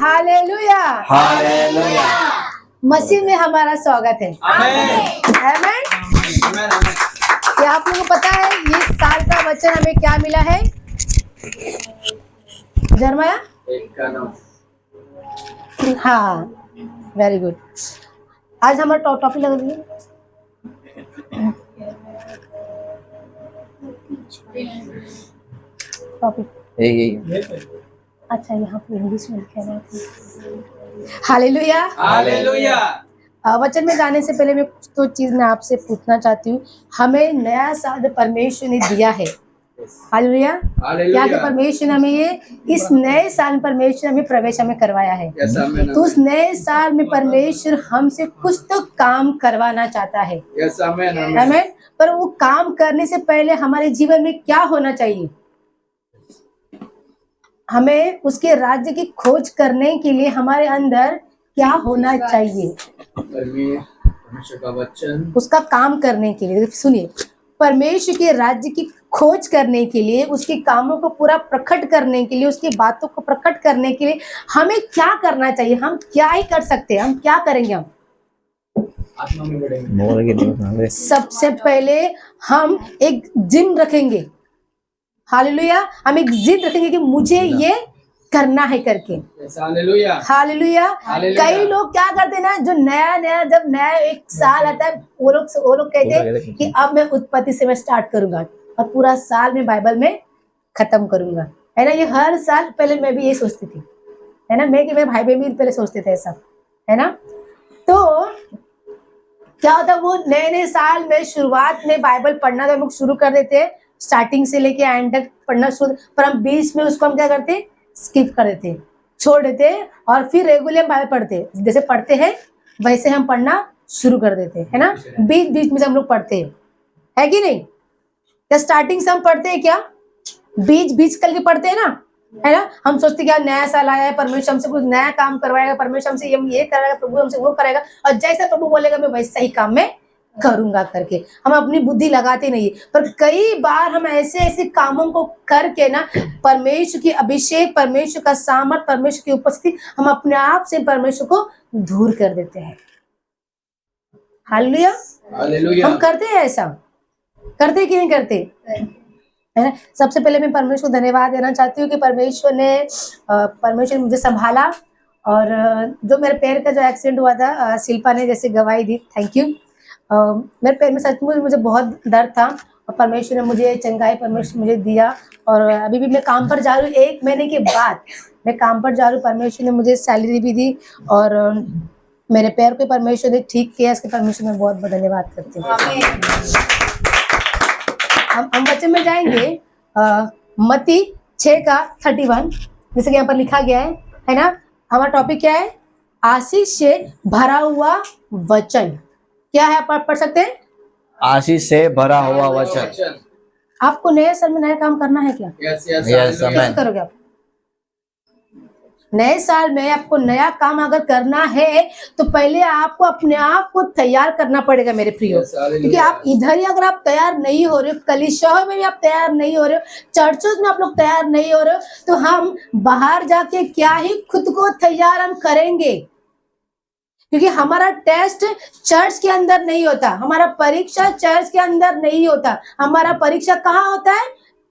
Hallelujah, hallelujah. मसीह में हमारा स्वागत है। आमीन। आमीन। क्या आप लोगों को पता है ये साल का वचन हमें क्या मिला है? जरमाया? हाँ, वेरी गुड। आज हमारा टॉपिक लगा दीजिए। टॉपिक अच्छा, यहाँ पे इंग्लिश में लिखा है। Hallelujah, hallelujah. वचन में जाने से पहले मैं कुछ तो चीज मैं आपसे पूछना चाहती हूँ। हमें नया साल परमेश्वर ने दिया है। हालेलुया। क्या कि परमेश्वर ने हमें ये इस नए साल में परमेश्वर हमें प्रवेश हमें करवाया है। तो उस नए साल में परमेश्वर हमसे कुछ तो काम करवाना चाहता है। आमीन। पर वो काम करने से पहले हमारे जीवन में क्या होना चाहिए? हमें उसके राज्य की खोज करने के लिए हमारे अंदर क्या होना चाहिए? परमेश्वर का वचन, उसका काम करने के लिए सुनिए, परमेश्वर के राज्य की खोज करने के लिए, उसके कामों को पूरा प्रकट करने के लिए, उसकी बातों को प्रकट करने के लिए हमें क्या करना चाहिए? हम क्या ही कर सकते हैं? हम क्या करेंगे? हम आत्मा में बढ़ेंगे। सबसे पहले हम एक जिद रखेंगे। हालेलुया। हम एक जिद रखेंगे कि मुझे ये करना है करके। हालेलुया। हालेलुया। कई लोग क्या करते हैं ना, जो नया जब नया एक साल आता है, वो लोग कहते हैं कि अब मैं उत्पत्ति से मैं स्टार्ट करूंगा और पूरा साल में बाइबल में खत्म करूंगा, है ना। ये हर साल पहले मैं भी ये सोचती थी, है ना। मैं कि मेरे भाई बहन भी पहले सोचते थे ऐसा, है ना। तो क्या होता, वो नए साल में शुरुआत में बाइबल पढ़ना तो हम लोग शुरू कर देते हैं, स्टार्टिंग से लेके एंड तक पढ़ना शुरू, पर हम बीच में उसको हम क्या करते, स्किप कर देते, छोड़ देते, और फिर रेगुलर हम बाइबल पढ़ते, जैसे पढ़ते हैं वैसे हम पढ़ना शुरू कर देते, है ना। बीच बीच में से हम लोग पढ़ते हैं, है कि नहीं? क्या स्टार्टिंग से हम पढ़ते हैं? क्या बीच बीच करके पढ़ते हैं ना, है ना। हम सोचते क्या नया साल आया है, परमेश्वर हमसे कुछ नया काम करवाएगा, परमेश्वर हमसे हम ये कराएगा, प्रभु हमसे वो करेगा, और जैसा प्रभु बोलेगा मैं वैसा ही काम मैं करूंगा करके हम अपनी बुद्धि लगाते नहीं। पर कई बार हम ऐसे ऐसे कामों को करके ना, परमेश्वर की अभिषेक, परमेश्वर का सामर्थ, परमेश्वर की उपस्थिति, हम अपने आप से परमेश्वर को दूर कर देते हैं। हालेलुया। हालेलुया। हम करते हैं ऐसा, करते कि नहीं करते, है ना। सबसे पहले मैं परमेश्वर को धन्यवाद देना चाहती हूँ कि परमेश्वर ने मुझे संभाला, और जो मेरे पैर का जो एक्सीडेंट हुआ था, शिल्पा ने जैसे गवाही दी, थैंक यू। मेरे पैर में सचमुच मुझे बहुत दर्द था, और परमेश्वर ने मुझे चंगाई, परमेश्वर मुझे दिया, और अभी भी मैं काम पर जा रही हूँ। 1 महीने के बाद मैं काम पर जा रही हूँ, परमेश्वर ने मुझे सैलरी भी दी, और मेरे पैर को परमेश्वर ने ठीक किया, इसके परमेश्वर में बहुत बहुत धन्यवाद करती हूँ। हम वचन में जाएंगे, मत्ती 6:31, जैसे कि यहाँ पर लिखा गया है ना। हमारा टॉपिक क्या है? आशीष से भरा हुआ वचन। क्या है, आप पढ़ सकते हैं? आशीष से भरा हुआ वचन। आपको नए साल में नया काम करना है क्या? कैसे करोगे आप? नए साल में आपको नया काम अगर करना है तो पहले आपको अपने आप को तैयार करना पड़ेगा मेरे प्रियो, क्योंकि आप इधर ही अगर आप तैयार नहीं हो रहे हो, कलीसिया में भी आप तैयार नहीं हो रहे हो, चर्चों में आप लोग तैयार नहीं हो रहे हो, तो हम बाहर जाके क्या ही खुद को तैयार हम करेंगे? क्योंकि हमारा टेस्ट चर्च के अंदर नहीं होता, हमारा परीक्षा चर्च के अंदर नहीं होता, हमारा परीक्षा कहाँ होता है?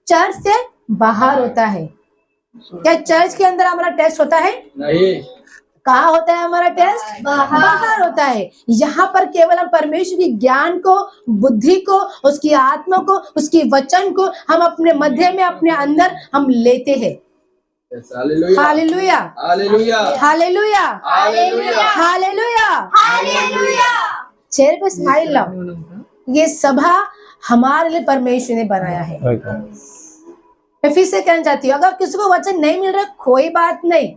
चर्च से बाहर होता है। क्या चर्च के अंदर हमारा टेस्ट होता है? नहीं। कहाँ होता है हमारा टेस्ट? बाहर होता है। यहाँ पर केवल हम परमेश्वर की ज्ञान को, बुद्धि को, उसकी आत्मा को, उसकी वचन को हम अपने मध्य में, अपने अंदर हम लेते हैं। Hallelujah, hallelujah, hallelujah, hallelujah, hallelujah, hallelujah. चेहरे पे स्माइल लाओ। ये सभा हमारे लिए परमेश्वर ने बनाया है। मैं फिर से कहना चाहती हूँ, अगर किसी को वचन नहीं मिल रहा कोई बात नहीं,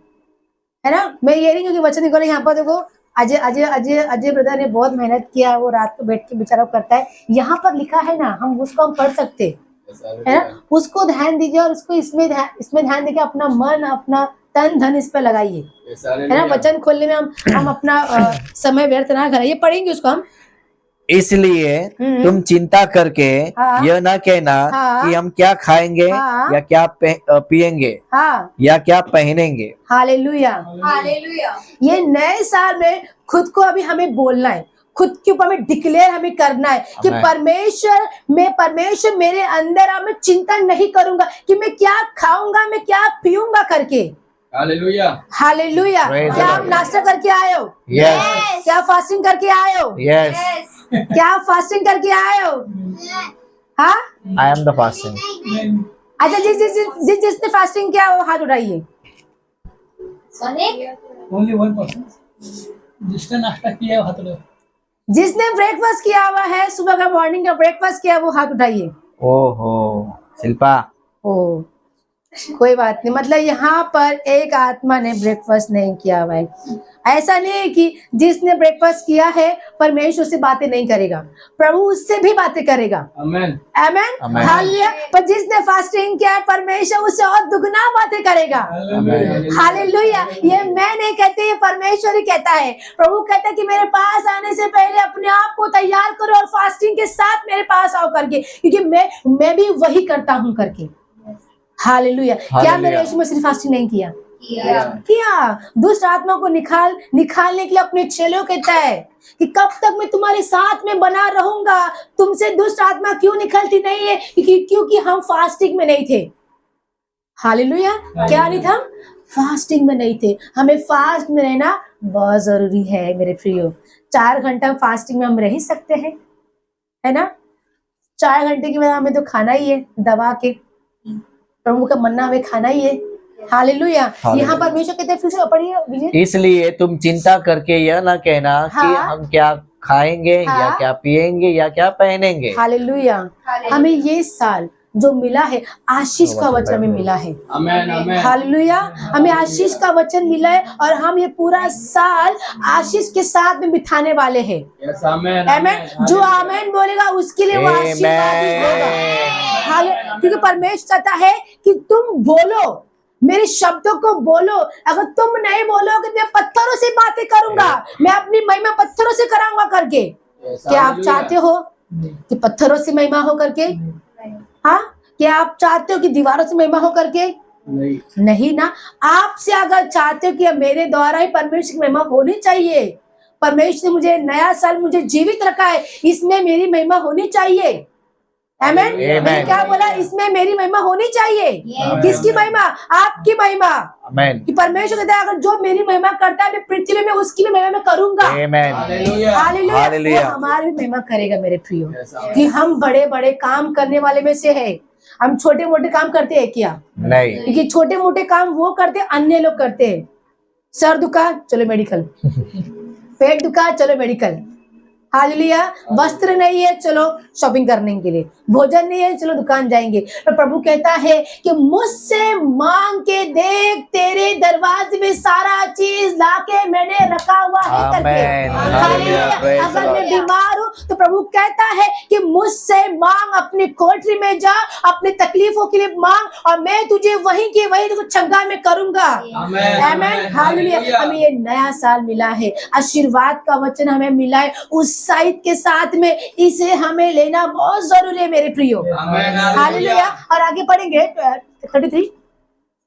है ना। मैं ये नहीं क्योंकि वचन निकल, यहाँ पर देखो अजय ब्रदर ने बहुत मेहनत किया, वो रात को बैठ के बेचारा करता है। यहाँ पर लिखा है ना, हम उसको हम पढ़ सकते, है ना। उसको ध्यान दीजिए, और उसको इसमें ध्यान देके अपना मन, अपना तन धन इस पर लगाइए, है ना। वचन खोलने में हम अपना समय व्यर्थ ना कराइए। पढ़ेंगे उसको हम, इसलिए तुम चिंता करके हाँ। यह न कहना हाँ। कि हम क्या खाएंगे हाँ। या क्या पिएंगे हाँ, या क्या पहनेंगे। हालेलुया। हालेलुया। ये नए साल में खुद को अभी हमें बोलना है, खुद के ऊपर हमें डिक्लेयर हमें करना है कि Amen. परमेश्वर मेरे अंदर अब मैं चिंता नहीं करूंगा कि मैं क्या खाऊंगा, मैं क्या पीऊंगा करके। हालेलुया। हालेलुया। Praise क्या the आप Lord. नाश्ता करके आए हो? यस क्या फास्टिंग करके आए हो? यस क्या आप फास्टिंग करके आए हो? हाँ, आई एम द फास्टिंग। अच्छा, जिसने फास्टिंग किया वो हाथ उठाइए। Sonic only 1%। जिसने नाश्ता किया है हाथ उठाओ। जिसने ब्रेकफास्ट किया हुआ है, सुबह का मॉर्निंग का ब्रेकफास्ट किया, वो हाथ उठाइए। ओहो शिल्पा, ओ, कोई बात नहीं, मतलब यहाँ पर एक आत्मा ने ब्रेकफास्ट नहीं किया हुआ है। ऐसा नहीं है कि जिसने ब्रेकफास्ट किया है परमेश्वर से बातें नहीं करेगा, प्रभु उससे भी बातें करेगा। आमेन। आमेन, Amen. हालेलुया। पर जिसने फास्टिंग किया है परमेश्वर उससे और दुगना बातें करेगा। Amen. हालेलुया। ये मैं नहीं कहती, ये परमेश्वर ही कहता है। प्रभु कहता है कि मेरे पास आने से पहले अपने आप को तैयार करो और फास्टिंग के साथ मेरे पास आओ करके, क्योंकि मैं भी वही करता हूँ करके। हालेलुया। क्या मेरे यीशु मसीह ने फास्टिंग नहीं किया? किया। दुष्ट आत्मा को निकालने के लिए अपने चेलों कहता है कि कब तक मैं तुम्हारे साथ में बना रहूंगा, तुमसे दुष्ट आत्मा क्यों निकलती नहीं है? क्योंकि हम फास्टिंग में नहीं थे। हालेलुया। क्या नहीं था? हम फास्टिंग में नहीं थे। हमें फास्ट में रहना बहुत जरूरी है मेरे प्रियो। 4 घंटा फास्टिंग में हम रह ही सकते हैं, है ना? 4 घंटे के बाद हमें तो खाना ही है, दबा के प्रभु का मन्ना हमें खाना ही है। हालेलुया। यहाँ परमेश्वर कहते हैं, फिर से पढ़िए विजय। इसलिए तुम चिंता करके यह न कहना कि हाँ। हम क्या खाएंगे हाँ। या क्या पिएंगे या क्या पहनेंगे। हालेलुया। हमें ये साल जो मिला है, आशीष का वचन हमें मिला है। आमेन। आमेन। हालेलुया। हमें आशीष का वचन मिला है और हम ये पूरा साल आशीष के साथ में बिताने वाले हैं। यस, आमेन। आमेन। जो आमेन बोलेगा उसके लिए वो आशीर्वादित होगा। हालेलुया। क्योंकि परमेश्वर चाहता है कि तुम बोलो, मेरे शब्दों को बोलो। अगर तुम नहीं बोलोगे मैं पत्थरों से बातें करूंगा, मैं अपनी महिमा पत्थरों से कराऊंगा करके। क्या आप चाहते हो कि पत्थरों से महिमा हो करके? हाँ, क्या आप चाहते हो कि दीवारों से महिमा हो करके? नहीं ना। आपसे अगर चाहते हो कि मेरे द्वारा ही परमेश्वर की महिमा होनी चाहिए, परमेश्वर ने मुझे नया साल मुझे जीवित रखा है, इसमें मेरी महिमा होनी चाहिए। आमेन। मैंने क्या बोला? इसमें मेरी महिमा होनी चाहिए। किसकी महिमा? आपकी महिमा। आमेन। कि परमेश्वर कहता है अगर जो मेरी महिमा करता है मैं पृथ्वी में उसकी भी महिमा मैं करूंगा। आमेन। हालेलुया। हालेलुया। हालेलुया। वो हमारी भी महिमा करेगा मेरे प्रियो, कि हम बड़े बड़े काम करने वाले में से है। हम छोटे मोटे काम करते हैं क्या? नहीं। क्योंकि छोटे मोटे काम वो करते हैं, अन्य लोग करते हैं। सर दुखा, चलो मेडिकल। पेट दुखा, चलो मेडिकल। हालेलुया। वस्त्र नहीं है, चलो शॉपिंग करने के लिए। भोजन नहीं है, चलो दुकान जाएंगे। पर प्रभु कहता है कि मुझसे मांग के देख, तेरे दरवाजे में सारा चीज लाके मैंने रखा हुआ है करके। आमेन। हालेलुया। Praise the अगर मैं Lord. बीमार हूँ तो प्रभु कहता है कि मुझसे मांग, अपनी कोठरी में जा, अपनी तकलीफों के लिए मांग और मैं तुझे वहीं के वहीं तुझको चंगा में करूंगा। आमेन। आमेन। हालेलुया। हमें ये नया साल मिला है, आशीर्वाद का वचन हमें मिला है, उस साइड के साथ में इसे हमें लेना बहुत जरूरी है मेरे प्रियो। आमेन। हालेलुया। और आगे पढ़ेंगे 33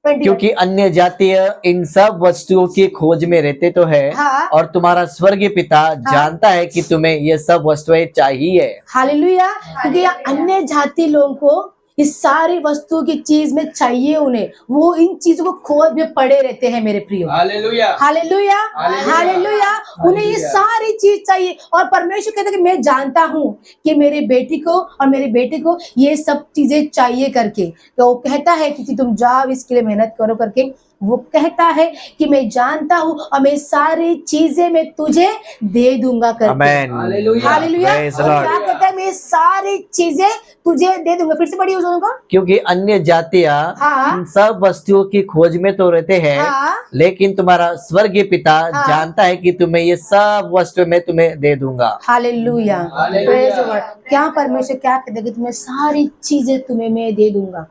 क्योंकि अन्य जातीय इन सब वस्तुओं की खोज में रहते तो है, हाँ। और तुम्हारा स्वर्गीय पिता जानता है कि तुम्हें ये सब वस्तुएं चाहिए। हालेलुया। क्योंकि अन्य जाति लोगों को इस सारी वस्तुओं की चीज में चाहिए, उन्हें वो इन चीजों को खोज में पड़े रहते हैं मेरे प्रियो। हालेलुया। हालेलुया। हालेलुया। हालेलुया। उन्हें ये सारी चीज चाहिए और परमेश्वर कहता है कि मैं जानता हूँ कि मेरे बेटी को और मेरे बेटे को ये सब चीजें चाहिए करके। तो वो कहता है कि तुम जाओ इसके लिए मेहनत करो करके। वो कहता है कि मैं जानता हूँ और मैं सारी चीजें मैं तुझे दे दूंगा करके। आमेन। हालेलुया। हालेलुया। Praise the और Lord. क्या कहता है? मैं सारी चीजें तुझे दे दूंगा। फिर से पढ़िए उस का। क्योंकि अन्य जातियां हाँ। इन सब वस्तुओं की खोज में तो रहते हैं, हाँ। लेकिन तुम्हारा स्वर्गीय पिता हाँ। जानता है कि तुम्हें ये सब वस्तु मैं तुम्हें दे दूंगा। Hallelujah. Hallelujah. Praise the Lord. क्या परमेश्वर क्या कहते हैं कि तुम्हें सारी चीजें तुम्हें मैं दे दूंगा।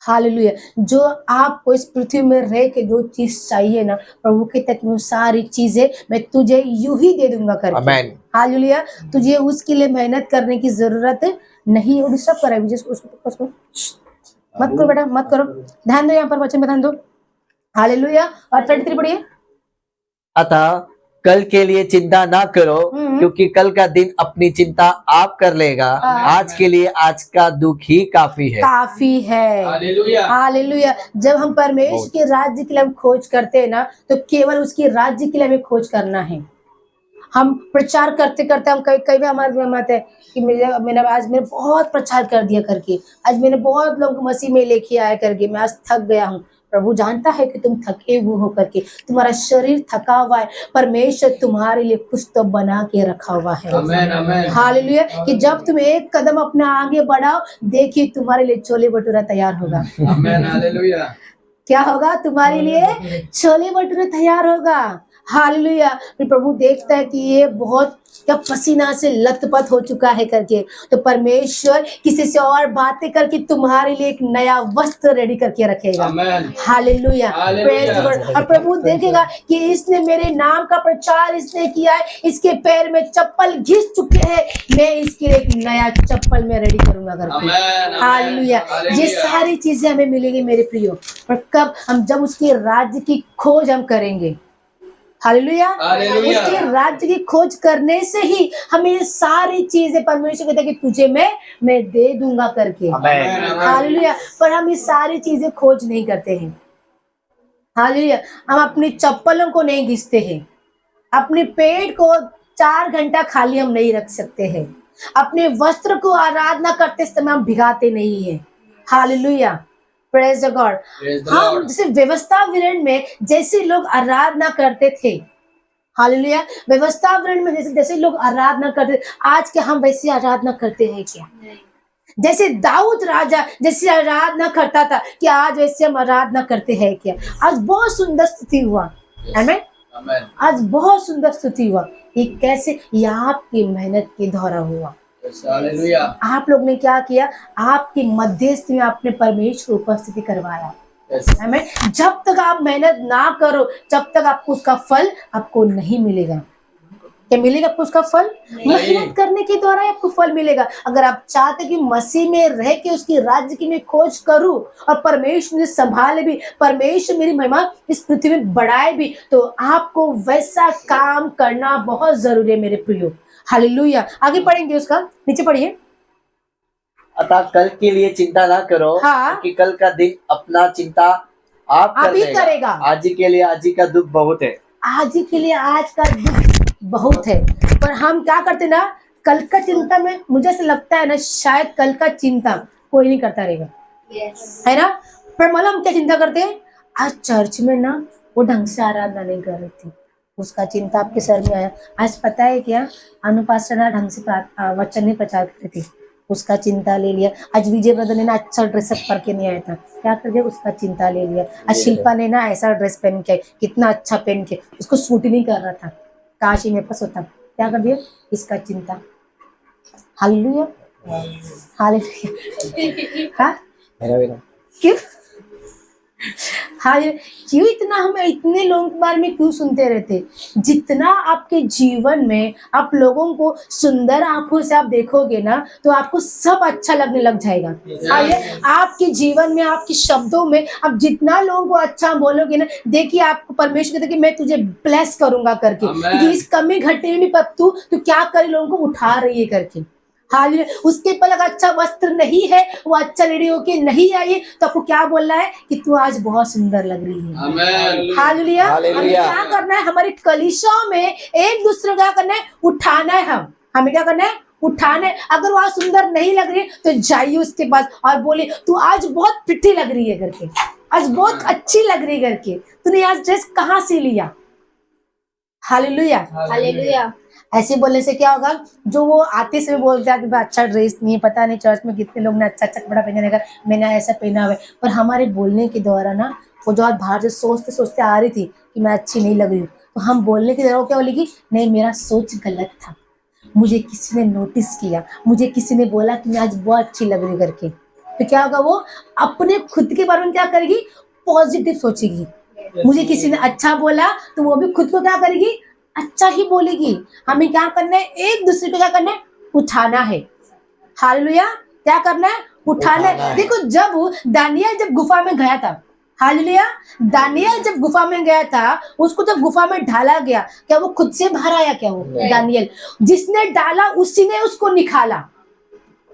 हालेलुया। जो आपको इस पृथ्वी में रह के जो चीज चाहिए ना, प्रभु कहता है कि वो सारी चीजें मैं तुझे यूं ही दे दूंगा करके। Amen. हालेलुया। तुझे उसके लिए मेहनत करने की जरूरत नहीं है। डिस्टर्ब कर रहा है उसको मत करो बेटा, मत करो। ध्यान दो, यहाँ पर वचन में ध्यान दो। हालेलुया। और 33 पढ़िए। अतः कल के लिए चिंता ना करो, क्योंकि कल का दिन अपनी चिंता आप कर लेगा। आज के लिए आज का दुख ही काफी है। काफी है। हालेलुया। हालेलुया। जब हम परमेश्वर के राज्य के लिए हम खोज करते हैं ना, तो केवल उसके राज्य के लिए हमें खोज करना है। हम प्रचार करते करते हम कई कई बार हमारे मन आते हैं कि मैंने आज मैंने बहुत प्रचार कर दिया करके, आज मैंने बहुत लोगों को मसीह में लेके आया करके, मैं आज थक गया हूँ। प्रभु जानता है कि तुम थके हुए हो करके, तुम्हारा शरीर थका हुआ है। परमेश्वर तुम्हारे लिए कुछ तो बना के रखा हुआ है। आमेन, आमेन। हालेलुया। कि जब तुम एक कदम अपना आगे बढ़ाओ, देखिए तुम्हारे लिए छोले भटूरा तैयार होगा। आमेन, हालेलुया। क्या होगा? तुम्हारे लिए छोले भटूरे तैयार होगा। हालेलुया। फिर प्रभु देखता है कि ये बहुत क्या पसीना से लथपथ हो चुका है करके, तो परमेश्वर किसी से और बातें करके तुम्हारे लिए एक नया वस्त्र रेडी करके रखेगा। आमेन। हालेलुया। Praise the Lord। और प्रभु देखेगा कि इसने मेरे नाम का प्रचार इसने किया है, इसके पैर में चप्पल घिस चुके हैं, मैं इसके लिए एक नया चप्पल में रेडी करूंगा करके। आमेन, हालेलुया। ये सारी चीजें हमें मिलेंगी मेरे प्रियो, पर कब? हम जब उसके राज्य की खोज हम करेंगे। हालेलुया। हालेलुया। उसके राज्य की खोज करने से ही हमें ये सारी चीजें परमेश्वर कहता है कि तुझे मैं दे दूंगा करके। Amen. हालेलुया। पर हम ये सारी चीजें खोज नहीं करते हैं। हालेलुया। हम अपनी चप्पलों को नहीं घिसते हैं, अपने पेट को 4 घंटा खाली हम नहीं रख सकते हैं, अपने वस्त्र को आराधना करते समय हम भिगाते नहीं है। Hallelujah. Praise the God. Praise the हम Lord। जैसे व्यवस्था विवरण में जैसे लोग आराधना करते थे, हालेलुया, व्यवस्था विवरण में जैसे जैसे लोग आराधना करते थे, आज क्या हम वैसी आराधना करते हैं क्या? जैसे दाऊद राजा जैसे आराधना करता था, क्या आज वैसे हम आराधना करते हैं क्या? आज बहुत सुंदर स्तुति हुआ। आमेन। आमेन। आज बहुत सुंदर स्तुति हुआ। ये कैसे? ये आपकी मेहनत के द्वारा हुआ। Yes, hallelujah. आप लोग ने क्या किया? आपकी मध्यस्थ में आपने परमेश्वर को उपस्थिति करवाया। Yes। आमेन। जब तक आप मेहनत ना करो, जब तक आपको उसका फल आपको नहीं मिलेगा। क्या मिलेगा आपको उसका फल? मेहनत करने के द्वारा आपको फल मिलेगा। अगर आप चाहते कि मसीह में रह के उसकी राज्य की मैं खोज करूं और परमेश्वर मुझे संभाले भी, परमेश्वर मेरी महिमा इस पृथ्वी में बढ़ाए भी, तो आपको वैसा काम करना बहुत जरूरी है मेरे प्रियो। हालेलुया। आगे पढ़ेंगे उसका, नीचे पढ़िए। अतः कल के लिए चिंता ना करो, हाँ। क्योंकि कल का दिन अपना चिंता आप कर ही लेगा। करेगा। आज ही के लिए आज ही का दुख बहुत है। आज ही के लिए आज का दुख बहुत है, पर हम क्या करते ना, कल का चिंता में मुझे ऐसा लगता है ना, शायद कल का चिंता कोई नहीं करता रहेगा। है ना? पर मतलब हम क्या चिंता करते हैं? आज चर्च में ना वो ढंग से आराधना नहीं कर रही थी, उसका चिंता आपके सर में आया। आज पता है क्या, अनुपास्टर ना ढंग से वचन नहीं प्रचार कर रही थी, उसका चिंता ले लिया। आज विजय ब्रदर ने ना अच्छा ड्रेसअप करके नहीं आया था, क्या कर दिया? उसका चिंता ले लिया। आज शिल्पा ने ना ऐसा ड्रेस पहन के, कितना अच्छा पहन के, उसको सूट नहीं कर रहा था, काश ही मेरे पास होता, क्या कर दिया? इसका चिंता। हालेलुया। हालेलुया। हाँ, क्यों? हाँ, क्यों इतना हमें इतने लोगों के बारे में क्यों सुनते रहते? जितना आपके जीवन में आप लोगों को सुंदर आंखों से आप देखोगे ना, तो आपको सब अच्छा लगने लग जाएगा। आइए, आपके जीवन में, आपके शब्दों में आप जितना लोगों को अच्छा बोलोगे ना, देखिए आपको परमेश्वर कहता है कि मैं तुझे ब्लेस करूंगा करके, क्योंकि इस कमी घटे में भी तू क्या करे, लोगों को उठा रही है करके। हालेलुया। उसके पर अगर अच्छा वस्त्र नहीं है, वो अच्छा रेडी होके नहीं आई है, तो आपको क्या बोलना है कि तू आज बहुत सुंदर लग रही है। आमेन। हालेलुया। हमें हालेलुया। क्या करना है? हमारी कलीसियाओं में एक दूसरे का करना है, उठाना है। हमें क्या करना है? उठाना है। अगर वो आज सुंदर नहीं लग रही है, तो जाइए उसके पास और बोलिए तू आज बहुत प्रिटी लग रही है करके, आज बहुत अच्छी लग रही है करके, तूने आज ड्रेस कहाँ से लिया? हालेलुया। हालेलुया। ऐसे बोलने से क्या होगा? जो वो आते समय बोलता है कि अच्छा ड्रेस नहीं है, पता नहीं चर्च में कितने लोग ने अच्छा अच्छा कपड़ा पहने रहेगा, मैंने ऐसा पहना हुआ है, पर हमारे बोलने के द्वारा ना वो जो बाहर से सोचते सोचते आ रही थी कि मैं अच्छी नहीं लग रही हूँ, तो हम बोलने के द्वारा क्या बोलेगी? नहीं, मेरा सोच गलत था, मुझे किसी ने नोटिस किया, मुझे किसी ने बोला कि मैं आज बहुत अच्छी लग रही करके। तो क्या होगा, वो अपने खुद के बारे में क्या करेगी, पॉजिटिव सोचेगी। मुझे किसी ने अच्छा बोला तो वो भी खुद को क्या करेगी, अच्छा ही बोलेगी। हमें क्या करना है, एक दूसरे को क्या करना है, उठाना है। हालेलुया, क्या करना है, उठाना है। देखो जब दानियल जब गुफा में गया था, हालेलुया, दानियल जब गुफा में गया था, उसको जब गुफा में डाला गया, क्या वो खुद से बाहर आया, क्या वो दानियल, जिसने डाला उसी ने उसको निकाला।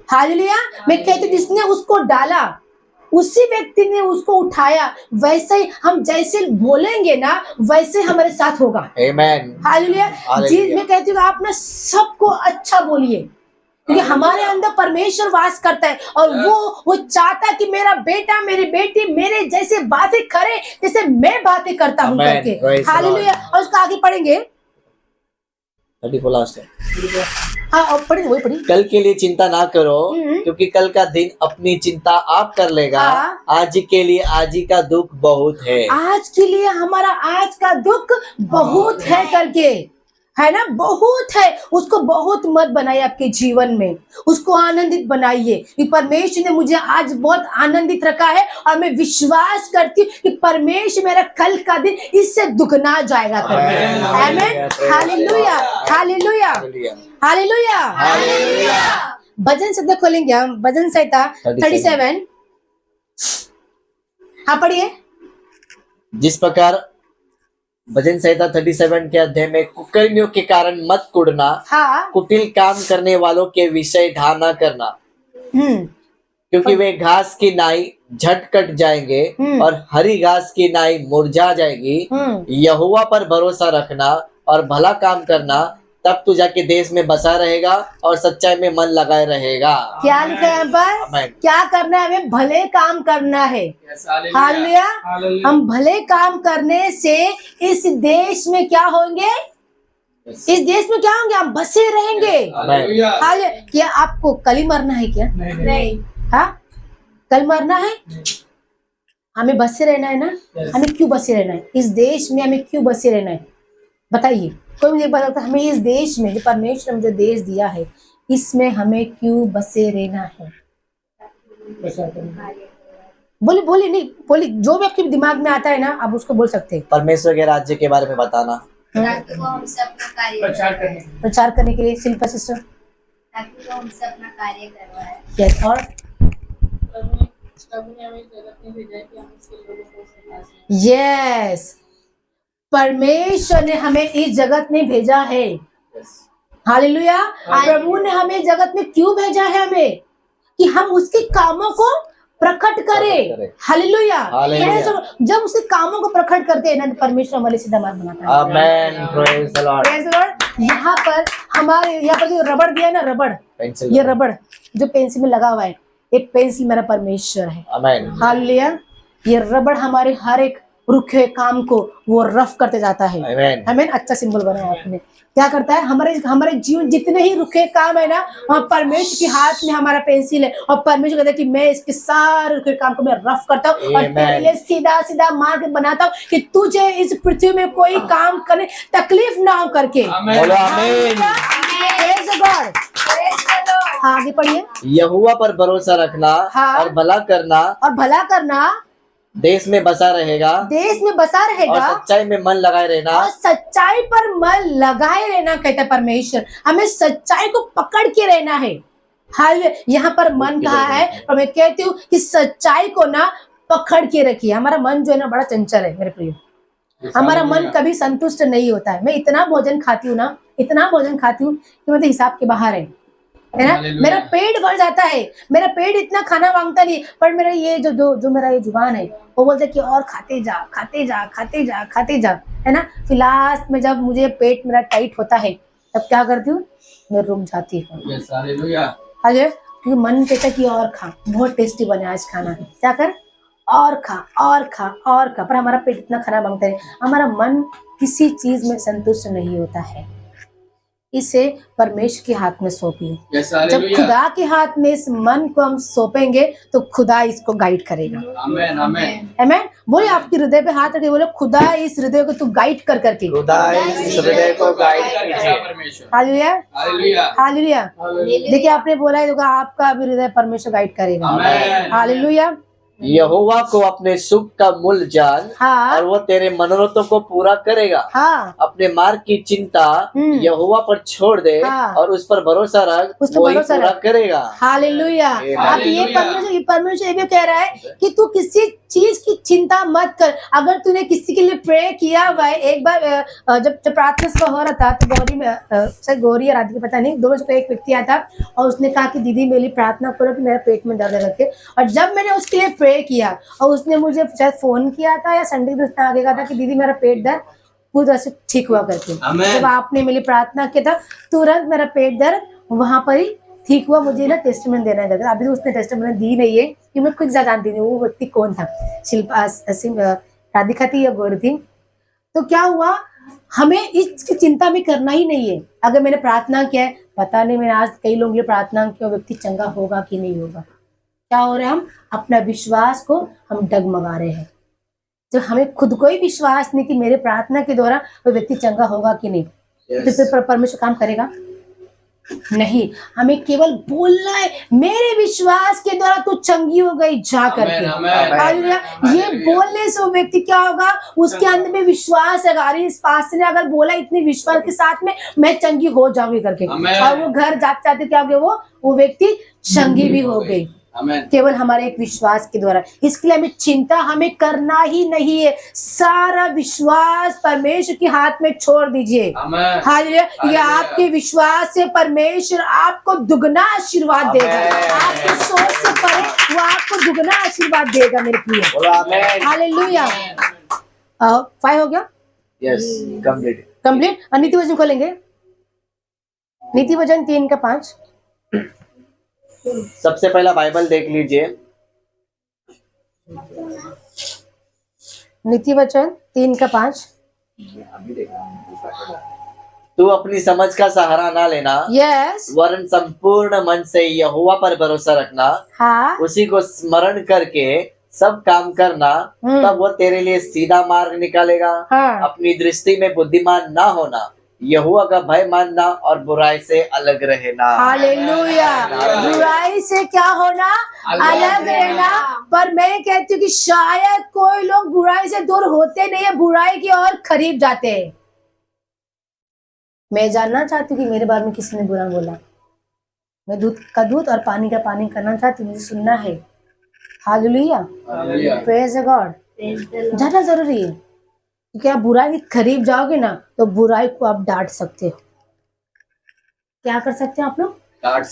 हालेलुया, मैं कहती जिसने उसको डाला उसी व्यक्ति ने उसको उठाया। वैसे ही हम जैसे बोलेंगे ना, वैसे हमारे साथ होगा। आमेन। हालेलुया, जी मैं कहती हूँ आप ना सबको अच्छा बोलिए, क्योंकि हमारे अंदर परमेश्वर वास करता है और वो चाहता है कि मेरा बेटा मेरी बेटी मेरे जैसे बातें करे जैसे मैं बातें करता हूँ Amen. करके। Praise the hallelujah, Lord. और उसका आगे पढ़ेंगे। 34 लास्ट है। हाँ, और पढ़ेंगे, वही पढ़ी। कल के लिए चिंता ना करो, क्योंकि कल का दिन अपनी चिंता आप कर लेगा। हाँ। आज के लिए आज ही का दुख बहुत है। आज के लिए हमारा आज का दुख बहुत है करके, है ना, बहुत है। उसको बहुत मत बनाइए आपके जीवन में, उसको आनंदित बनाइए कि परमेश्वर ने मुझे आज बहुत आनंदित रखा है और मैं विश्वास करती हूँ कि परमेश्वर मेरा कल का दिन इससे दुगना जाएगा करके। आमीन, हालेलुया, हालेलुया, हालेलुया, हालेलुया। भजन संहिता खोलेंगे हम, भजन संहिता 37। हाँ पढ़िए। जिस प्रकार भजन संहिता 37 के अध्याय में कुकर्मियों के कारण मत कुड़ना, हाँ, कुटिल काम करने वालों के विषय ढाना करना, क्योंकि वे घास की नाई झट कट जाएंगे और हरी घास की नाई मुरझा जाएगी। यहोवा पर भरोसा रखना और भला काम करना, तब तू जाके देश में बसा रहेगा और सच्चाई में मन लगाए रहेगा। क्या लिखा है यहाँ पर, आमीन। क्या करना है, हमें भले काम करना है। हालेलुया, हम भले काम करने से इस देश में क्या होंगे, इस देश में क्या होंगे, हम बसे रहेंगे। हालेलुया। क्या आपको कल ही मरना है क्या? नहीं। हाँ, कल मरना है, हमें बसे रहना है ना। हमें क्यों बसे रहना है इस देश में, हमें क्यों बसे रहना है बताइए। कोई मुझे बताता हमें इस देश में, जो परमेश्वर ने मुझे देश दिया है, इसमें हमें क्यों बसे रहना है? बोले बोले नहीं बोले, जो भी आपके दिमाग में आता है ना आप उसको बोल सकते हैं। परमेश्वर के राज्य के बारे में बताना, ताकि वो हमसे अपना कार्य प्रचार करने के लिए। शिल्पा सिस्टर, ताकि वो हमसे अपना कार्य करवाए। यस, और प्रभु ने हमें जगत में भेजा है कि हम इसके लोगों को सिखा सकें। यस, परमेश्वर ने हमें इस जगत में भेजा है। हालेलुया, प्रभु ने हमें जगत में क्यों भेजा है, हमें कि हम उसके कामों को प्रकट करें। हालेलुया, जब उसके कामों को प्रकट करते हैं ना, परमेश्वर हमारे सीधा मार्ग बनाता है। Amen, praise the Lord. Praise the Lord. यहाँ पर हमारे यहाँ पर जो रबड़ दिया है ना, रबड़, ये रबड़ जो पेंसिल में लगा हुआ है, एक पेंसिल मेरा परमेश्वर है। आमेन। हालेलुया, ये रबड़ हमारे हर एक रुखे काम को वो रफ करते जाता है। आमेन। आमेन, अच्छा सिंबल बनाया आपने। क्या करता है, हमारे जीवन जितने ही रुखे काम है ना, वहाँ परमेश्वर के हाथ में हमारा पेंसिल है और परमेश्वर कहता है कि मैं इसके सारे रुखे काम को मैं रफ करता हूँ और तेरे लिए सीधा सीधा मार्ग बनाता हूँ कि तुझे इस पृथ्वी में कोई काम करने तकलीफ ना हो करके। बोलो आमीन। Praise the God। हाँ, आगे पढ़िए। यहोवा पर भरोसा रखना और भला करना, और भला करना, देश में बसा रहेगा, देश में बसा और रहेगा, सच्चाई में मन लगाए रहना, और सच्चाई पर मन लगाए रहना। कहता है परमेश्वर, हमें सच्चाई को पकड़ के रहना है। हाल यहाँ पर मन कहा है और मैं कहती हूँ कि सच्चाई को ना पकड़ के रखिए। हमारा मन जो है ना बड़ा चंचल है मेरे प्रिय, हमारा मन कभी संतुष्ट नहीं होता है। मैं इतना भोजन खाती हूँ ना, इतना भोजन खाती हूँ कि मतलब हिसाब के बाहर है ना। मेरा पेट भर जाता है, मेरा पेट इतना खाना मांगता नहीं, पर मेरा ये जो मेरा ये जुबान है वो बोलता है कि और खाते जा खाते जा खाते जा खाते जा, है ना। फिर लास्ट में जब मुझे पेट मेरा टाइट होता है तब क्या करती हूँ, मैं रुक जाती हूँ। क्योंकि मन कहता है कि और खा, बहुत टेस्टी बना आज खाना, क्या कर, और खा और खा और खा। पर हमारा पेट इतना खाना मांगता है, हमारा मन किसी चीज में संतुष्ट नहीं होता है। इसे परमेश्वर के हाथ में सौंपिए। यस जब हालेलुया खुदा के हाथ में इस मन को हम सौंपेंगे तो खुदा इसको गाइड करेगा। आमेन आमेन आमेन। बोले आपके हृदय पे हाथ रखे, बोले खुदा इस हृदय को तू गाइड कर करके। खुदा इस हृदय को गाइड कीजिए। परमेश्वर हालेलुया हालेलुया हालेलुया। देखिए आपने बोला है तो आपका भी हृदय परमेश्वर गाइड करेगा। Amen hallelujah. यहोवा को अपने सुख का मूल जान हाँ और वो तेरे मनोरथों को पूरा करेगा। हाँ अपने मार्ग की चिंता यहोवा पर छोड़ दे हाँ। और उस पर भरोसा रख, उस पर वही भरोसा पूरा रख। करेगा। हालेलुया। अब ये हालेलुया। परमेश्वर ये भी कह रहा है कि तू किसी चीज की चिंता मत कर। अगर तूने किसी के लिए प्रे किया हुआ है, एक बार जब प्रार्थना सभा हो रहा था तो गौरी या राधिका पता नहीं, दोनों में एक व्यक्ति आया था और उसने कहा कि दीदी मेरी प्रार्थना करो कि मेरा पेट में दर्द करके। और जब मैंने उसके लिए प्रे किया और उसने मुझे शायद फोन किया था या संडे के दिन आगे कहा था कि दीदी मेरा पेट दर्द पूरी तरह से ठीक हुआ करके। आमेन। जब आपने मेरी प्रार्थना किया था तुरंत मेरा पेट दर्द वहां पर ही ठीक हुआ। मुझे ना टेस्टमेंट देना है। अभी तो उसने टेस्टमेंट दी नहीं है कि मैं खुद जानती नहीं वो व्यक्ति कौन था, शिल्पा राधिका थी या गौरी थी। तो क्या हुआ, हमें इसकी चिंता में करना ही नहीं है। अगर मैंने प्रार्थना किया है, पता नहीं मैंने आज कई लोगों के लिए प्रार्थना किया, व्यक्ति चंगा होगा कि नहीं होगा। क्या हो रहा है, हम अपना विश्वास को हम डगमगा रहे हैं। जब हमें खुद को ही विश्वास नहीं कि मेरे प्रार्थना के द्वारा वो व्यक्ति चंगा होगा कि नहीं, तो फिर परमेश्वर काम करेगा नहीं। हमें केवल बोलना है मेरे विश्वास के द्वारा तू चंगी हो गई जा करके। हालेलुया। ये बोलने से वो व्यक्ति क्या होगा, उसके अंदर में विश्वास है। अगर इस पास ने अगर बोला इतने विश्वास के साथ में मैं चंगी हो जाऊंगी करके, और वो घर जाते जाते क्या हो गया, वो व्यक्ति चंगी भी हो गई केवल हमारे एक विश्वास के द्वारा। इसके लिए हमें चिंता हमें करना ही नहीं है। सारा विश्वास परमेश्वर के हाथ में छोड़ दीजिए। हालेलुया। ये आपके विश्वास से परमेश्वर आपको दुगना आशीर्वाद देगा। आपके सोच से परे वो आपको दुगना आशीर्वाद देगा मेरे प्रिय। हालेलुया। 5 हो गया। Yes complete. नीति वचन खोलेंगे, नीति वचन 3:5। सबसे पहला बाइबल देख लीजिए, नीति वचन 3:5। तू अपनी समझ का सहारा ना लेना, यस वरन संपूर्ण मन से यहोवा पर भरोसा रखना। हाँ उसी को स्मरण करके सब काम करना, तब वो तेरे लिए सीधा मार्ग निकालेगा। हाँ। अपनी दृष्टि में बुद्धिमान ना होना, यहोवा का भय मानना और बुराई से अलग रहना। हालेलुया। बुराई से क्या होना, अलग रहना। पर मैं कहती हूँ कि शायद कोई लोग बुराई से दूर होते नहीं है, बुराई की ओर करीब जाते हैं। मैं जानना चाहती हूँ कि मेरे बारे में किसी ने बुरा बोला, मैं दूध का दूध और पानी का पानी करना चाहती हूँ, मुझे सुनना है। हालेलुया। Praise God. ज्यादा जरूरी है क्योंकि आप बुराई के करीब जाओगे ना तो बुराई को आप डांट सकते हो। क्या कर सकते हो आप लोग, डांट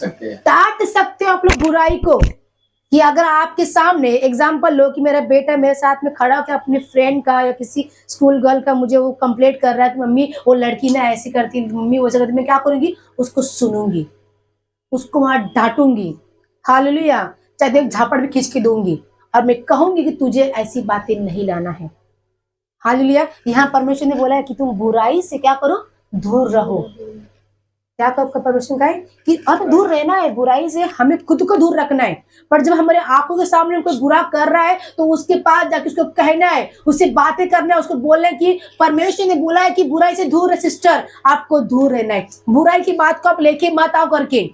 सकते हो आप लोग बुराई को। कि अगर आपके सामने एग्जाम्पल लो कि मेरा बेटा मेरे साथ में खड़ा होकर अपने फ्रेंड का या किसी स्कूल गर्ल का मुझे वो कंप्लेंट कर रहा है कि मम्मी वो लड़की ना ऐसी करती, मम्मी वैसे करती, मैं क्या करूंगी, उसको सुनूंगी, उसको वहां डांटूंगी। हालेलुया। चाहे एक झापड़ भी खींच के दूंगी और मैं कहूंगी कि तुझे ऐसी बातें नहीं लाना है। हालेलुया। यहाँ परमेश्वर ने बोला है कि तुम बुराई से क्या करो, दूर रहो। क्या कब परमेश्वर का है कि अब दूर रहना है बुराई से, हमें खुद को दूर रखना है। पर जब हमारे आंखों के सामने कोई बुरा कर रहा है तो उसके पास जाके उसको कहना है, उससे बातें करना है, उसको बोलना है कि परमेश्वर ने बोला है कि बुराई से दूर है सिस्टर, आपको दूर रहना है। बुराई की बात को आप लेके मत आओ करके।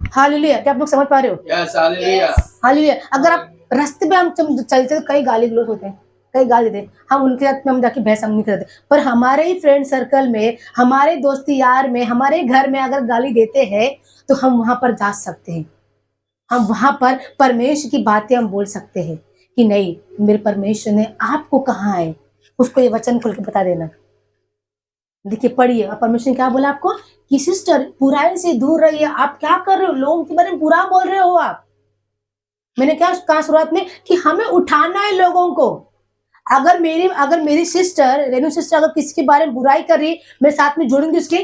हालेलुया। क्या आप लोग समझ पा रहे हो? Yes hallelujah. हालेलुया। अगर आप रास्ते पे हम चलते तो कई गाली गलौज होते हैं, कई गाली देते, हम उनके साथ में हम जाके बहस हम नहीं करते। पर हमारे ही फ्रेंड सर्कल में, हमारे दोस्ती यार में, हमारे घर में अगर गाली देते हैं तो हम वहां पर जा सकते हैं। हम वहां पर परमेश्वर की बातें हम बोल सकते हैं कि नहीं, मेरे परमेश्वर ने आपको कहा है, उसको ये वचन खोल के बता देना। देखिए पढ़िए, परमेश्वर ने क्या बोला आपको कि सिस्टर बुराई से दूर रहिए। आप क्या कर रहे हो, लोगों के बारे में बुरा बोल रहे हो आप। मैंने क्या कहा शुरुआत में कि हमें उठाना है लोगों को। अगर मेरी सिस्टर रेनू सिस्टर अगर किसी के बारे में बुराई कर रही, मैं साथ में जुड़ूंगी, उसके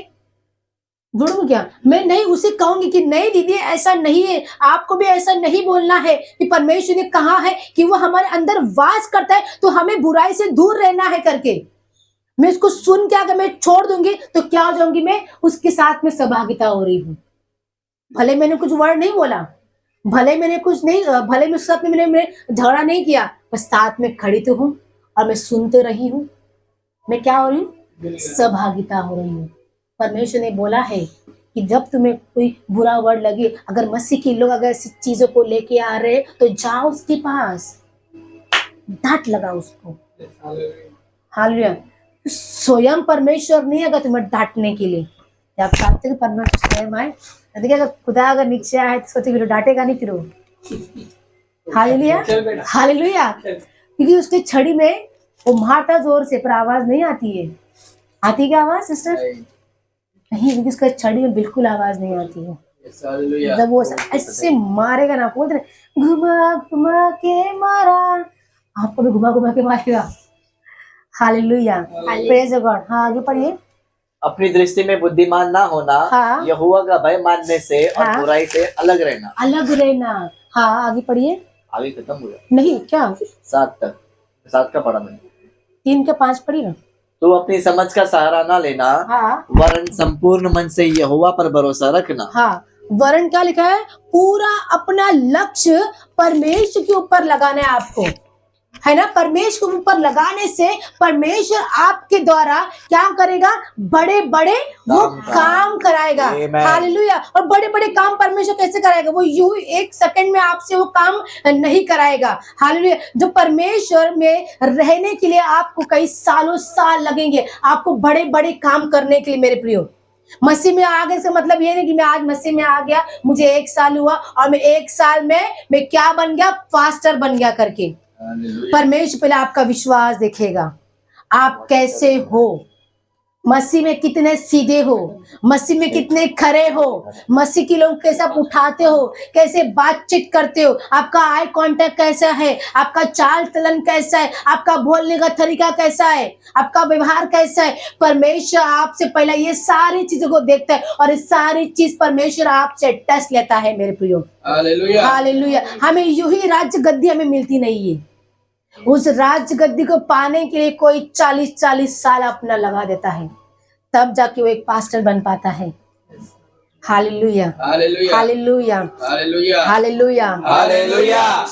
जुड़ूंगी क्या? मैं नहीं, उसे कहूंगी कि नहीं दीदी ऐसा नहीं है, आपको भी ऐसा नहीं बोलना है कि परमेश्वर ने कहा है कि वो हमारे अंदर वास करता है तो हमें बुराई से दूर रहना है करके। मैं इसको सुन के अगर मैं छोड़ दूंगी तो क्या हो जाऊंगी, मैं उसके साथ में सहभागिता हो रही हूँ। भले मैंने कुछ वर्ड नहीं बोला, भले मैंने कुछ नहीं, भले मैं उसके साथ में मैंने झगड़ा नहीं किया, बस साथ में खड़ी तो हूँ और मैं सुनते रही हूँ। मैं क्या हो रही हूँ, सहभागिता हो रही हूँ। परमेश्वर ने बोला है कि जब तुम्हें कोई बुरा वर्ड लगे, अगर मसीह के लोग अगर ऐसी चीजों को लेके आ रहे तो जाओ उसके पास, डांट लगा उसको। हालेलुया। स्वयं परमेश्वर नहीं आएगा तुम्हें डांटने के लिए। आप चाहते कि परमेश्वर स्वयं आए, देखिए अगर खुदा अगर नीचे आए तो सोचे फिर डांटेगा नहीं फिर वो। Hallelujah, hallelujah. क्योंकि उसकी छड़ी में वो मारता जोर से, पर आवाज नहीं आती है। आती क्या आवाज सिस्टर? नहीं, क्योंकि उसका छड़ी में बिल्कुल आवाज नहीं आती है। जब वो ऐसे मारेगा ना, बोलते घुमा घुमा के मारा, आपको भी घुमा घुमा के मारेगा। Hallelujah, praise God. हाँ आगे पढ़िए। अपनी दृष्टि में बुद्धिमान ना होना, हाँ। यहोवा का भय मानने से और हाँ। बुराई से अलग रहना। अलग रहना। हाँ आगे पढ़िए। आगे खत्म हुआ? नहीं क्या, 7 तक, 7 का पढ़ा मैंने। 3 के 5 पढ़ी ना। तो अपनी समझ का सहारा ना लेना, हाँ वरन संपूर्ण मन से यहोवा पर भरोसा रखना। हाँ, वरन क्या लिखा है, पूरा अपना लक्ष्य परमेश्वर के ऊपर लगाना है आपको, है ना। परमेश्वर के ऊपर लगाने से परमेश्वर आपके द्वारा क्या करेगा, बड़े बड़े वो काम कराएगा। हालेलुया। और बड़े बड़े काम परमेश्वर कैसे कराएगा, वो यूं 1 सेकंड में आपसे वो काम नहीं कराएगा। हालेलुया। जो परमेश्वर में रहने के लिए आपको कई सालों साल लगेंगे, आपको बड़े बड़े काम करने के लिए मेरे प्रियो। मसीह में आगे से मतलब ये नहीं कि मैं आज मसीह में आ गया, मुझे 1 साल हुआ और मैं 1 साल में मैं क्या बन गया, पास्टर बन गया करके। परमेश्वर पहले आपका विश्वास देखेगा, आप कैसे हो, मसीह में कितने सीधे हो, मसीह में कितने खरे हो, मसीह के लोग कैसे आप उठाते हो, कैसे बातचीत करते हो, आपका आई कांटेक्ट कैसा है, आपका चाल चलन कैसा है, आपका बोलने का तरीका कैसा है, आपका व्यवहार कैसा है। परमेश्वर आपसे पहले ये सारी चीजों को देखता है और ये सारी चीज परमेश्वर आपसे टेस्ट लेता है मेरे प्रियो। Hallelujah, hallelujah. हमें यूं ही राज्य गद्दी हमें मिलती नहीं है। उस राज्य गद्दी को पाने के लिए कोई 40-40 साल अपना लगा देता है, तब जाके वो एक पास्टर बन पाता है। Hallelujah, hallelujah, hallelujah, hallelujah, hallelujah, hallelujah.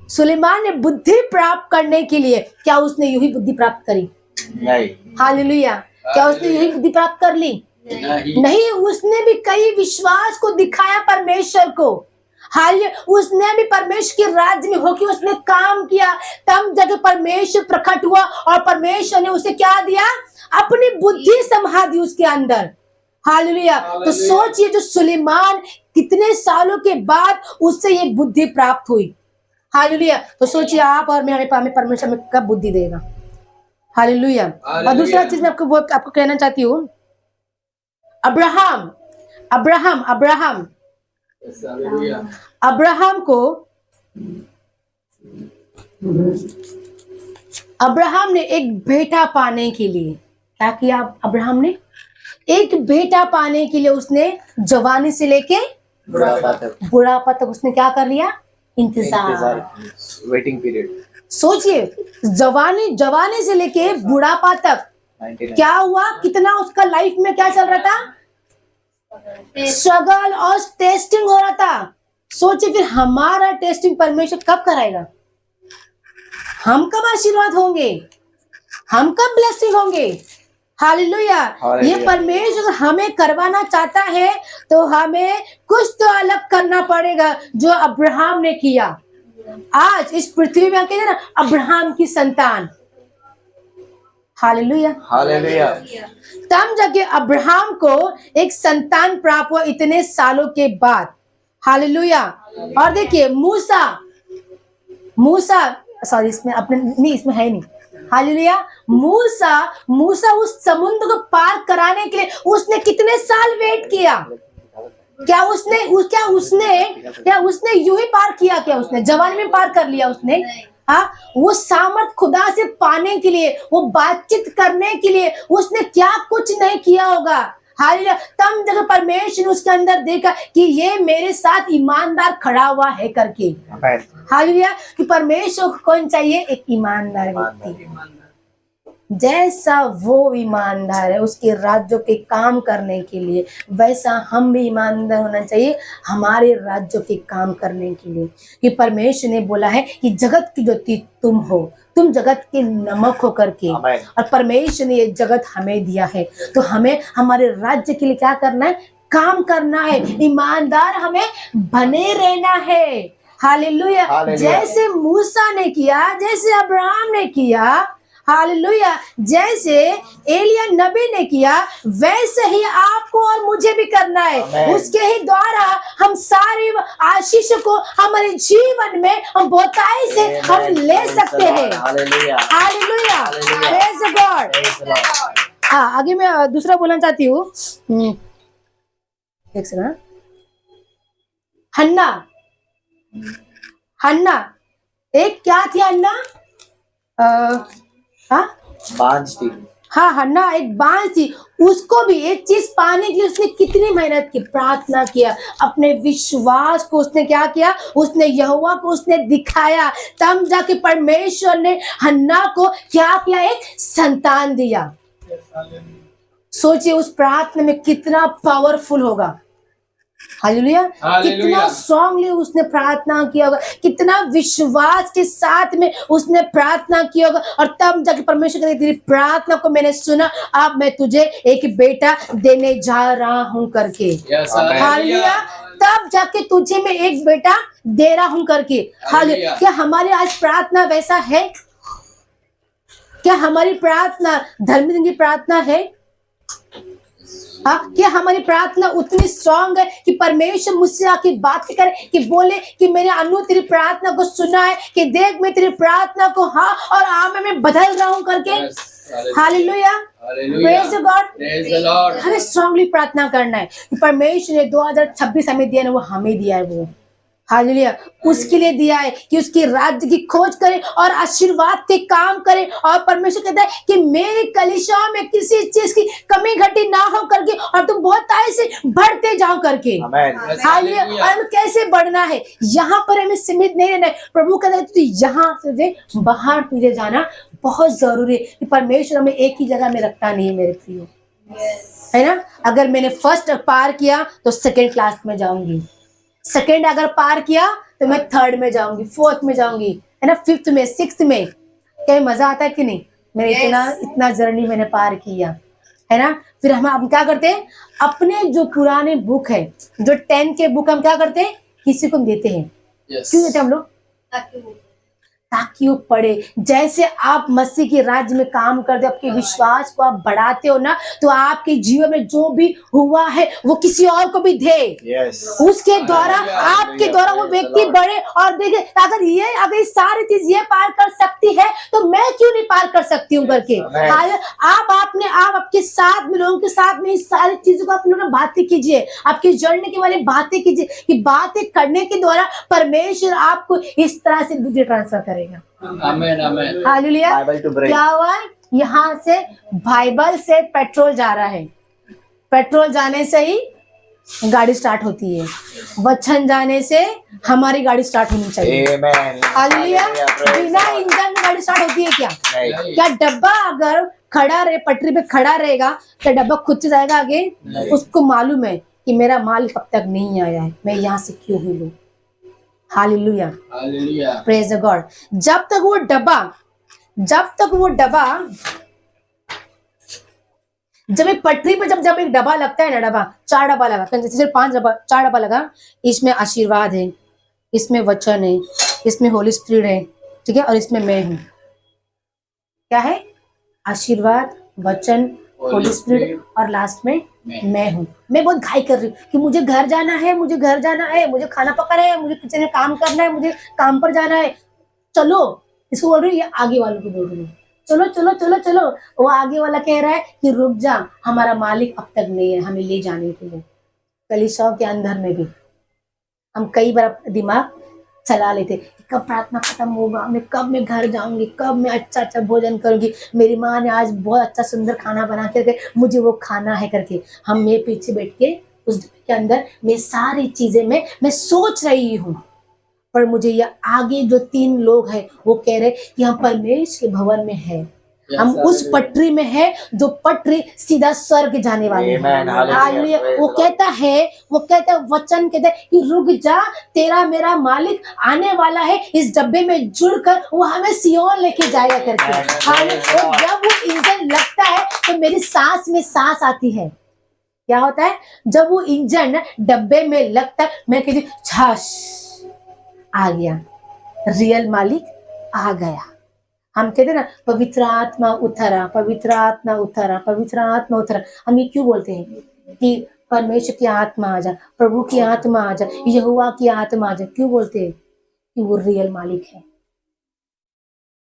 सुलेमान ने बुद्धि प्राप्त करने के लिए, क्या उसने यूं ही बुद्धि प्राप्त करी? नहीं। हालेलुया। क्या उसने यही बुद्धि प्राप्त कर ली? नहीं, उसने भी कई विश्वास को दिखाया परमेश्वर को। हालेलुया। उसने भी परमेश्वर के राज्य में होकर उसने काम किया, तब जब परमेश्वर प्रकट हुआ और परमेश्वर ने उसे क्या दिया, अपनी बुद्धि समा दी उसके अंदर। हालेलुया। तो सोचिए, जो सुलेमान कितने सालों के बाद उससे ये बुद्धि प्राप्त हुई। हालेलुया। तो सोचिए आप और मैं, हमें परमेश्वर में कब बुद्धि देगा। हालेलुया। और दूसरा चीज मैं आपको कहना चाहती हूँ, अब्राहम ने एक बेटा पाने के लिए क्या किया? अब्राहम ने एक बेटा पाने के लिए उसने जवानी से लेके बुढ़ापा तक उसने क्या कर लिया? इंतजार, वेटिंग पीरियड। सोचिए, जवानी से लेके बुढ़ापा तक क्या हुआ, कितना उसका लाइफ में क्या चल रहा था? स्ट्रगल और टेस्टिंग हो रहा था। सोचिए, फिर हमारा टेस्टिंग परमेश्वर कब कराएगा? हम कब आशीर्वाद होंगे? हम कब ब्लेसिंग होंगे? हालेलुया। ये परमेश्वर हमें करवाना चाहता है तो हमें कुछ तो अलग करना पड़ेगा, जो अब्राहम ने किया। आज इस पृथ्वी में कहते हैं ना, अब्राहम की संतान। Hallelujah, hallelujah. तब जाके अब्राहम को एक संतान प्राप्त हुआ इतने सालों के बाद। हालेलुया। और देखिए मूसा सॉरी, इसमें अपने नहीं, इसमें है नहीं। हालेलुया। मूसा उस समुद्र को पार कराने के लिए उसने कितने साल वेट किया? क्या उसने यूं ही पार किया? क्या उसने जवानी में पार कर लिया उसने? हाँ, वो सामर्थ खुदा से पाने के लिए, वो बातचीत करने के लिए उसने क्या कुछ नहीं किया होगा। हालेलुया। तब जब परमेश्वर ने उसके अंदर देखा कि ये मेरे साथ ईमानदार खड़ा हुआ है करके, हालेलुया। कि परमेश्वर को कौन चाहिए? एक ईमानदार व्यक्ति। जैसा वो ईमानदार है उसके राज्यों के काम करने के लिए, वैसा हम भी ईमानदार होना चाहिए हमारे राज्यों के काम करने के लिए। कि परमेश्वर ने बोला है कि जगत की ज्योति तुम हो, तुम जगत के नमक हो करके, और परमेश्वर ने ये जगत हमें दिया है, तो हमें हमारे राज्य के लिए क्या करना है? काम करना है, ईमानदार हमें बने रहना है। हालेलुया। जैसे मूसा ने किया, जैसे अब्राहम ने किया, हालेलुया, जैसे एलिया नबी ने किया, वैसे ही आपको और मुझे भी करना है। उसके ही द्वारा हम सारी आशीष को हमारे जीवन में हम बहुताई से हम ले सकते हैं। Hallelujah, praise God. हाँ, आगे मैं दूसरा बोलना चाहती हूँ। एक सेकंड। हन्ना एक क्या थी? हन्ना बांझ थी। हाँ, हन्ना एक बांझ थी। उसको भी एक चीज पाने के लिए उसने कितनी मेहनत की, प्रार्थना किया, अपने विश्वास को उसने क्या किया? उसने यहोवा को उसने दिखाया, तब जाके परमेश्वर ने हन्ना को क्या किया? एक संतान दिया। सोचिए उस प्रार्थना में कितना पावरफुल होगा। हालेलुया। कितना स्ट्रांगली उसने प्रार्थना किया होगा, कितना विश्वास के साथ में उसने प्रार्थना किया होगा, और तब जाके परमेश्वर कहते तेरी प्रार्थना को मैंने सुना, अब मैं तुझे एक बेटा देने जा रहा हूं करके। हालेलुया। तब जाके तुझे मैं एक बेटा दे रहा हूं करके। हालेलुया। क्या हमारी आज प्रार्थना वैसा है? क्या हमारी प्रार्थना धर्मी की प्रार्थना है? हाँ, क्या हमारी प्रार्थना उतनी स्ट्रांग है कि परमेश्वर मुझसे आके बात करे, कि बोले कि मैंने अनु तेरी प्रार्थना को सुना है, कि देख मैं तेरी प्रार्थना को हाँ और आमें में बदल रहा हूं करके। Hallelujah, praise God. हमें स्ट्रांगली प्रार्थना करना है कि परमेश्वर ने 2026 हमें दिया ना, वो हमें दिया है। वो हालेलुया उसके लिए दिया है कि उसके राज्य की खोज करे और आशीर्वाद के काम करे। और परमेश्वर कहता है कि मेरी कलीसिया में किसी चीज की कमी घटी ना हो करके, और तुम बहुत से बढ़ते जाओ करके। हालेलुया। और कैसे बढ़ना है? यहाँ पर हमें सीमित नहीं रहना है। प्रभु कहता है तुझे यहाँ से बाहर तुझे जाना बहुत जरूरी है, कि परमेश्वर हमें एक ही जगह में रखता नहीं है मेरे प्रियो, है ना। अगर मैंने फर्स्ट पार किया तो सेकेंड क्लास में जाऊंगी, सेकेंड अगर पार किया तो मैं थर्ड में जाऊंगी, फोर्थ में जाऊंगी, है ना, फिफ्थ में, सिक्स्थ में। क्या मजा आता है कि नहीं? मैंने इतना जर्नी मैंने पार किया, है ना। फिर हम क्या करते हैं? अपने जो पुराने बुक है, जो 10 के बुक, हम क्या करते हैं? किसी को देते हैं। क्यों देते हैं हम लोग? ताकि वो पढ़े। जैसे आप मसीह के राज्य में काम करते हो, आपके विश्वास को आप बढ़ाते हो ना, तो आपके जीवन में जो भी हुआ है वो किसी और को भी दे। उसके द्वारा आपके द्वारा वो व्यक्ति बढ़े और देखे, अगर सारी चीज ये पार कर सकती है तो मैं क्यों नहीं पार कर सकती हूँ करके। आप आपके साथ में, लोगों के साथ में इस सारी चीजों को आप लोग बातें कीजिए, आपकी जर्नी के बारे में बातें कीजिए, कि बातें करने के द्वारा परमेश्वर आपको इस तरह से बुद्धि ट्रांसफर करेगा। आमेन, आमेन। हालेलुया। क्या हुआ? यहाँ से बाइबल से पेट्रोल जा रहा है, पेट्रोल जाने से ही गाड़ी स्टार्ट होती है, वचन जाने से हमारी गाड़ी स्टार्ट होनी चाहिए। हालेलुया। बिना इंजन गाड़ी स्टार्ट होती है क्या? क्या डब्बा अगर खड़ा रहे, पटरी पे खड़ा रहेगा, क्या डब्बा खुद से जाएगा आगे? उसको मालूम है कि मेरा माल कब तक नहीं आया है, मैं यहाँ से क्यों ही लूं। Hallelujah, praise God. जब तक वो डब्बा जब एक पटरी पे जब एक डब्बा लगता है ना, 4 डब्बा लगा, जैसे 4 डब्बा लगा, इसमें आशीर्वाद है, इसमें वचन है, इसमें होली स्पिरिट है, ठीक है, और इसमें मैं हूँ। क्या है? आशीर्वाद, वचन, होली स्पिरिट, और लास्ट में मैं हूँ। मैं बहुत घाई कर रही हूँ कि मुझे घर जाना है, मुझे खाना पकाना है, मुझे किचन में काम करना है, मुझे काम पर जाना है। चलो, इसको बोल रही है, आगे वालों को बोल रही है, चलो चलो चलो चलो। वो आगे वाला कह रहा है कि रुक जा, हमारा मालिक अब तक नहीं है हमें ले जाने के लिए। कलीसियाओं के अंदर में भी हम कई बार दिमाग चला लेते, कब प्रार्थना खत्म होगा, मैं घर जाऊंगी, कब मैं अच्छा अच्छा भोजन करूंगी, मेरी माँ ने आज बहुत अच्छा सुंदर खाना बना करके मुझे वो खाना है करके हम मेरे पीछे बैठ के उस डब्बे के अंदर मैं सारी चीजें मैं सोच रही हूँ। पर मुझे ये आगे जो 3 लोग हैं वो कह रहे कि हम परमेश्वर के भवन में है, हम उस पटरी में है जो पटरी सीधा स्वर्ग जाने वाली है। हालेलुया। वो कहता है वचन कहता है कि रुक जा, तेरा मेरा मालिक आने वाला है, इस डब्बे में जुड़कर वो हमें सियोन लेके जाएगा करके। हालेलुया। और जब वो इंजन लगता है तो मेरी सांस में सांस आती है। क्या होता है जब वो इंजन डब्बे में लगता है, मैं कहती छाश आ गया, रियल मालिक आ गया। हम कहते हैं ना पवित्र आत्मा उतरा, पवित्र आत्मा उतरा, पवित्र आत्मा उतरा। हम ये क्यों बोलते हैं कि परमेश्वर की आत्मा आ जा, प्रभु की आत्मा आ जा, यहोवा की आत्मा आ जा? क्यों बोलते हैं? कि वो रियल मालिक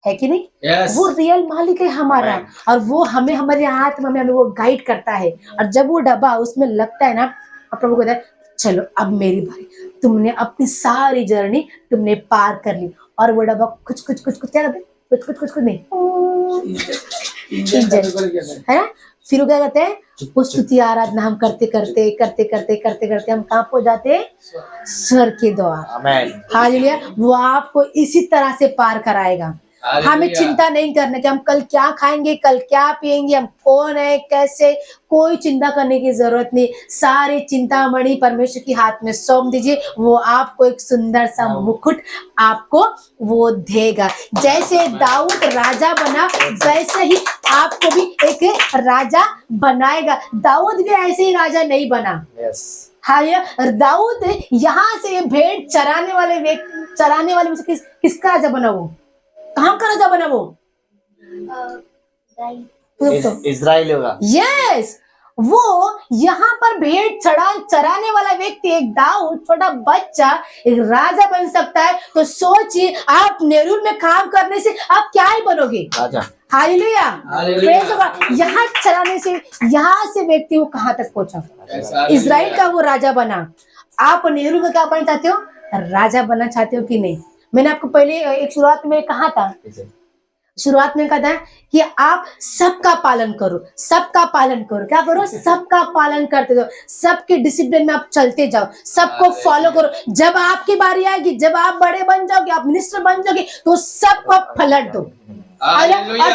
है कि नहीं? Yes. वो रियल मालिक है हमारा, और वो हमें हमारी आत्मा में हमें वो गाइड करता है। और जब वो डब्बा उसमें लगता है ना, प्रभु कहता है चलो अब मेरी बारी, तुमने अपनी सारी जर्नी तुमने पार कर ली। और वो डब्बा कुछ क्या करते, कुछ नहीं, है ना? फिर वो क्या कहते हैं, वो स्तुति आराधना हम करते करते हम कहाँ पहुंच जाते हैं? स्वर्ग के द्वार। हालेलुया। वो आपको इसी तरह से पार कराएगा। हमें चिंता नहीं करना कि हम कल क्या खाएंगे, कल क्या पिएंगे, हम कौन है, कैसे, कोई चिंता करने की जरूरत नहीं। सारी चिंतामणि परमेश्वर के हाथ में सौंप दीजिए, वो आपको एक सुंदर सा मुकुट आपको वो देगा। जैसे दाऊद राजा बना वैसे ही आपको भी एक राजा बनाएगा। दाऊद भी ऐसे ही राजा नहीं बना। हालेलुया। दाऊद यहाँ से भेड़ चराने वाले में से किसका राजा बना? वो कहाँ का राजा बना? वो इजराइल होगा। यस, वो यहाँ पर भेड़ चराने वाला व्यक्ति, एक दाऊद छोटा बच्चा एक राजा बन सकता है। तो सोचिए आप नेरून में काम करने से आप क्या ही बनोगे? राजा। हालेलुया। यहाँ चराने से, यहाँ से व्यक्ति वो कहाँ तक पहुंचा? इजराइल का वो राजा बना। आप नेहरू का क्या बनना चाहते हो? राजा बनना चाहते हो कि नहीं? मैंने आपको पहले एक शुरुआत में कहा था कि आप सबका पालन करो। क्या करो? सबका पालन करते जाओ, सबके डिसिप्लिन में आप चलते जाओ, सबको फॉलो करो। जब आपकी बारी आएगी, जब आप बड़े बन जाओगे, आप मिनिस्टर बन जाओगे, तो सबको आप पलट दो। और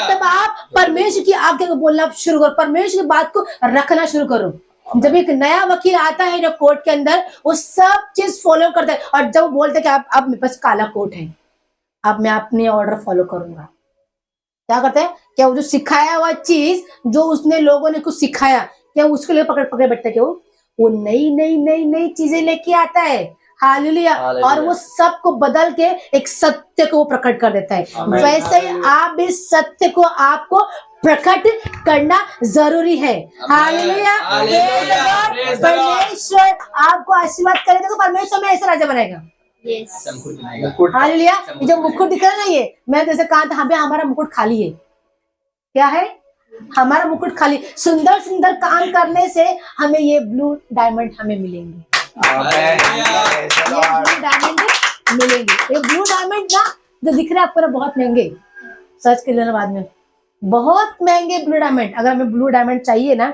तब आप परमेश्वर की आज्ञा को बोलना शुरू करो, परमेश्वर की बात को रखना शुरू करो। जब एक नया वकील आता है ना कोर्ट के अंदर, वो सब चीज फॉलो करता है। और जब वो बोलते हैं कि अब मेरे पास काला कोट है, अब मैं अपने ऑर्डर फॉलो करूंगा, क्या करते हैं? क्या वो जो सिखाया हुआ चीज, जो उसने लोगों ने कुछ सिखाया, क्या उसके लिए पकड़ बैठता है? क्या वो नई चीजें लेके आता है। हालेलुया। और वो सबको बदल के एक सत्य को प्रकट कर देता है। वैसे ही आप भी सत्य को आपको प्रकट करना जरूरी है। हालेलुया। परमेश्वर आपको आशीर्वाद करेगा तो परमेश्वर में ऐसा राजा बनाएगा। हालेलुया। ये जो मुकुट दिख रहा है ना, ये मैं जैसे कहा था, हमारा मुकुट खाली है। क्या है? हमारा मुकुट खाली। सुंदर सुंदर काम करने से हमें ये ब्लू डायमंड हमें मिलेंगे। ये ब्लू डायमंड मिलेंगे। ये ब्लू डायमंड ना जो दिख रहा है आपको ना, बहुत महंगे, सर्च कर लेना बाद में, बहुत महंगे ब्लू डायमंड। अगर हमें ब्लू डायमंड चाहिए ना,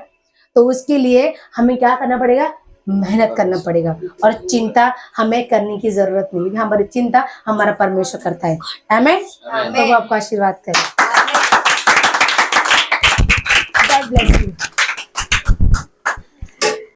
तो उसके लिए हमें क्या करना पड़ेगा? मेहनत करना पड़ेगा। और चिंता हमें करने की जरूरत नहीं है, हमारी चिंता हमारा परमेश्वर करता है। आमीन। तो वो आपको आशीर्वाद करे। God bless.